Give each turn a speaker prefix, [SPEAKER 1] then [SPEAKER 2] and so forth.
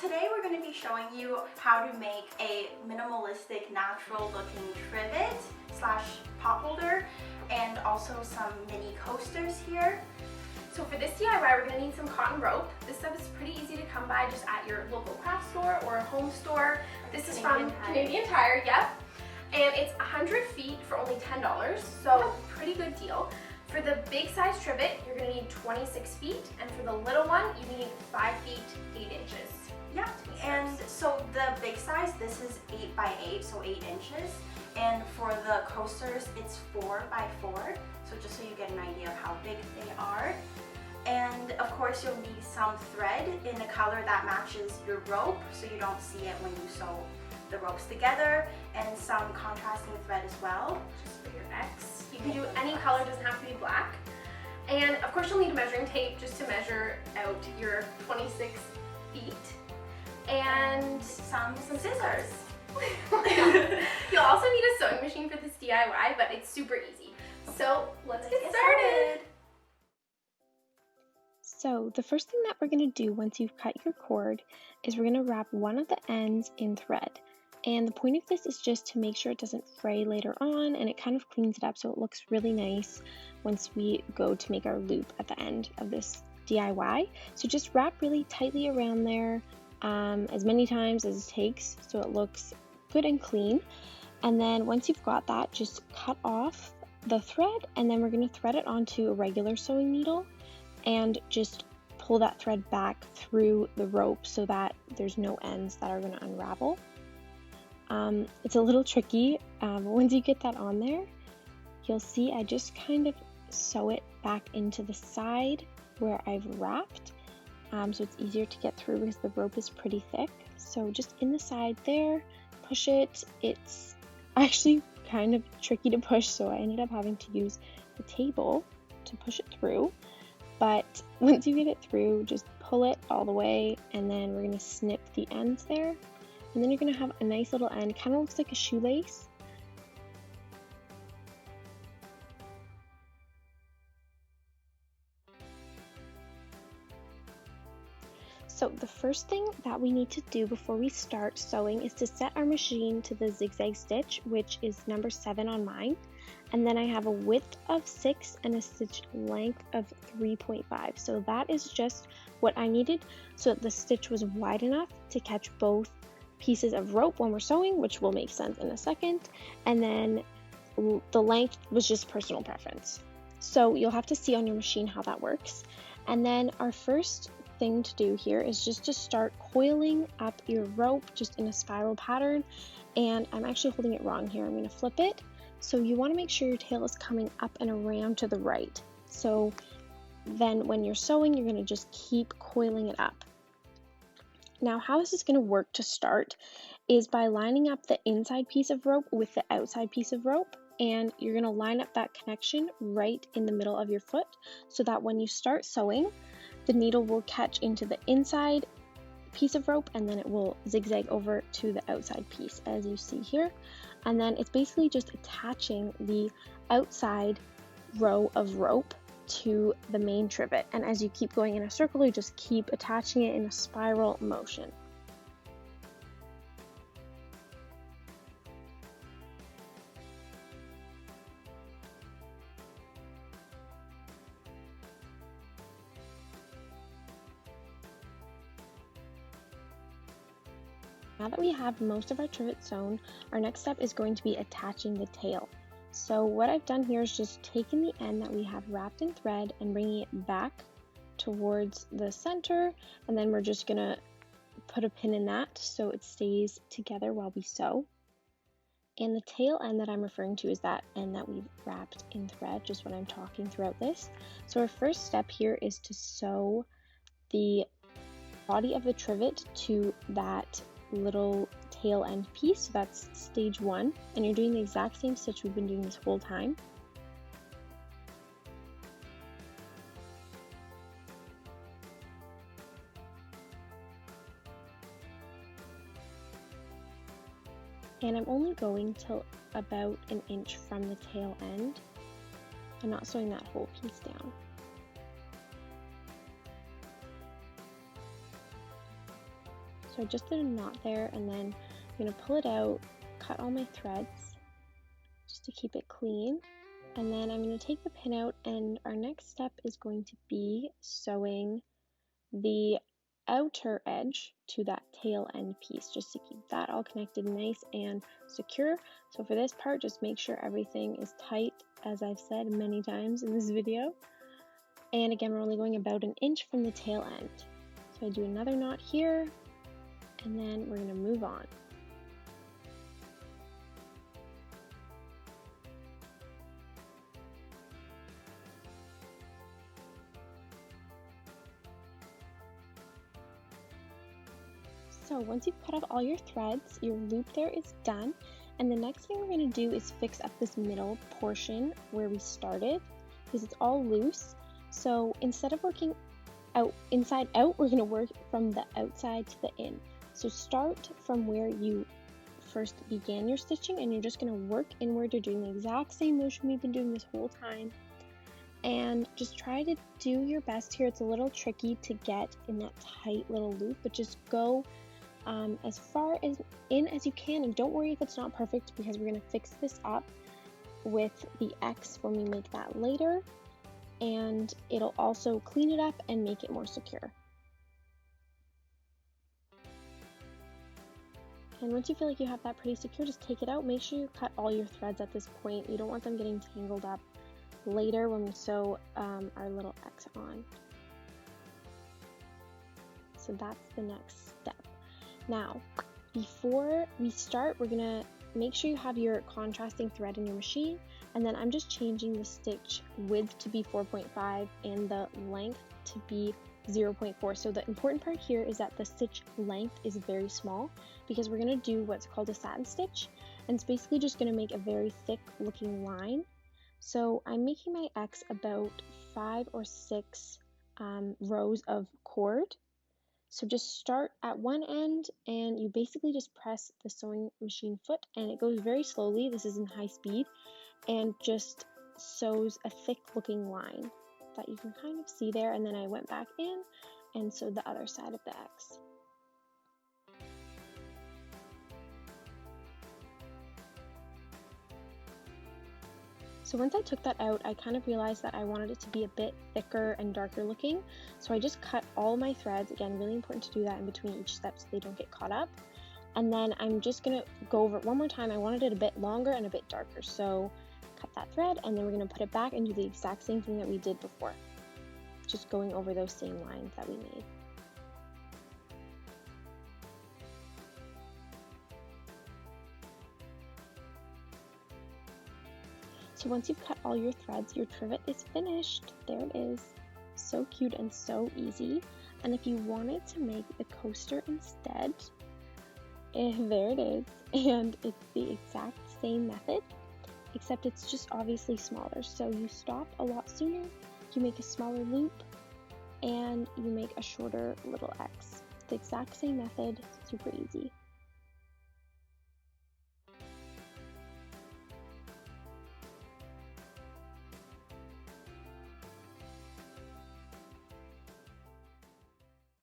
[SPEAKER 1] today we're going to be showing you how to make a minimalistic, natural looking trivet slash pot holder and also some mini coasters here.
[SPEAKER 2] So for this DIY, we're going to need some cotton rope. This stuff is pretty easy to come by just at your local craft store or a home store. This is from Canadian Tire, yep. And it's 100 feet for only $10, so pretty good deal. For the big size trivet, you're going to need 26 feet, and for the little one, you need 5 feet, 8 inches.
[SPEAKER 1] Yeah, and so the big size, this is 8 by 8, so 8 inches. And for the coasters, it's 4 by 4, so just so you get an idea of how big they are. And of course, you'll need some thread in a color that matches your rope, so you don't see it when you sew the ropes together, and some contrasting thread as well.
[SPEAKER 2] Just for your X. You can do any color, doesn't have to be black. And of course, you'll need a measuring tape just to measure out your 26 feet. And some scissors. You'll also need a sewing machine for this DIY, but it's super easy. So let's get started.
[SPEAKER 3] So the first thing that we're going to do once you've cut your cord is we're going to wrap one of the ends in thread. And the point of this is just to make sure it doesn't fray later on, and it kind of cleans it up so it looks really nice once we go to make our loop at the end of this DIY. So just wrap really tightly around there as many times as it takes so it looks good and clean. And then once you've got that, just cut off the thread, and then we're going to thread it onto a regular sewing needle and just pull that thread back through the rope so that there's no ends that are going to unravel. It's a little tricky, but once you get that on there, you'll see I just kind of sew it back into the side where I've wrapped, so it's easier to get through because the rope is pretty thick. So just in the side there, push it. It's actually kind of tricky to push, so I ended up having to use the table to push it through. But once you get it through, just pull it all the way, and then we're going to snip the ends there. And then you're going to have a nice little end, kind of looks like a shoelace. So the first thing that we need to do before we start sewing is to set our machine to the zigzag stitch, which is number 7 on mine. And then I have a width of 6 and a stitch length of 3.5. So that is just what I needed so that the stitch was wide enough to catch both pieces of rope when we're sewing, which will make sense in a second. And then the length was just personal preference. So you'll have to see on your machine how that works. And then our first thing to do here is just to start coiling up your rope just in a spiral pattern. And I'm actually holding it wrong here. I'm going to flip it. So you want to make sure your tail is coming up and around to the right. So then when you're sewing, you're going to just keep coiling it up. Now, how this is going to work to start is by lining up the inside piece of rope with the outside piece of rope, and you're going to line up that connection right in the middle of your foot so that when you start sewing, the needle will catch into the inside piece of rope and then it will zigzag over to the outside piece as you see here. And then it's basically just attaching the outside row of rope to the main trivet, and as you keep going in a circle, you just keep attaching it in a spiral motion. Now that we have most of our trivet sewn, our next step is going to be attaching the tail. So what I've done here is just taken the end that we have wrapped in thread and bringing it back towards the center, and then we're just gonna put a pin in that so it stays together while we sew. And the tail end that I'm referring to is that end that we've wrapped in thread, just when I'm talking throughout this. So our first step here is to sew the body of the trivet to that little tail end piece. So that's stage 1, and you're doing the exact same stitch we've been doing this whole time. And I'm only going till about an inch from the tail end. I'm not sewing that whole piece down. So I just did a knot there, and then I'm going to pull it out, cut all my threads just to keep it clean. And then I'm going to take the pin out, and our next step is going to be sewing the outer edge to that tail end piece, just to keep that all connected nice and secure. So for this part, just make sure everything is tight, as I've said many times in this video. And again, we're only going about an inch from the tail end. So I do another knot here, and then we're going to move on. So once you've cut off all your threads, your loop there is done. And the next thing we're going to do is fix up this middle portion where we started, because it's all loose. So instead of working out inside out, we're going to work from the outside to the in. So start from where you first began your stitching, and you're just going to work inward. You're doing the exact same motion we've been doing this whole time. And just try to do your best here. It's a little tricky to get in that tight little loop, but just go as far in as you can, and don't worry if it's not perfect, because we're going to fix this up with the X when we make that later, and it'll also clean it up and make it more secure. And once you feel like you have that pretty secure, just take it out. Make sure you cut all your threads at this point. You don't want them getting tangled up later when we sew our little X on. So that's the next step. Now, before we start, we're gonna make sure you have your contrasting thread in your machine, and then I'm just changing the stitch width to be 4.5 and the length to be 0.4. So the important part here is that the stitch length is very small, because we're gonna do what's called a satin stitch, and it's basically just gonna make a very thick looking line. So I'm making my X about 5 or 6 rows of cord. So just start at one end, and you basically just press the sewing machine foot, and it goes very slowly. This is in high speed, and just sews a thick looking line that you can kind of see there. And then I went back in and sewed the other side of the X. So once I took that out, I kind of realized that I wanted it to be a bit thicker and darker looking. So I just cut all my threads. Again, really important to do that in between each step so they don't get caught up. And then I'm just gonna go over it one more time. I wanted it a bit longer and a bit darker. So cut that thread, and then we're gonna put it back and do the exact same thing that we did before. Just going over those same lines that we made. So once you've cut all your threads, your trivet is finished. There it is. So cute and so easy. And if you wanted to make the coaster instead, there it is. And it's the exact same method, except it's just obviously smaller. So you stop a lot sooner, you make a smaller loop, and you make a shorter little X. The exact same method, super easy.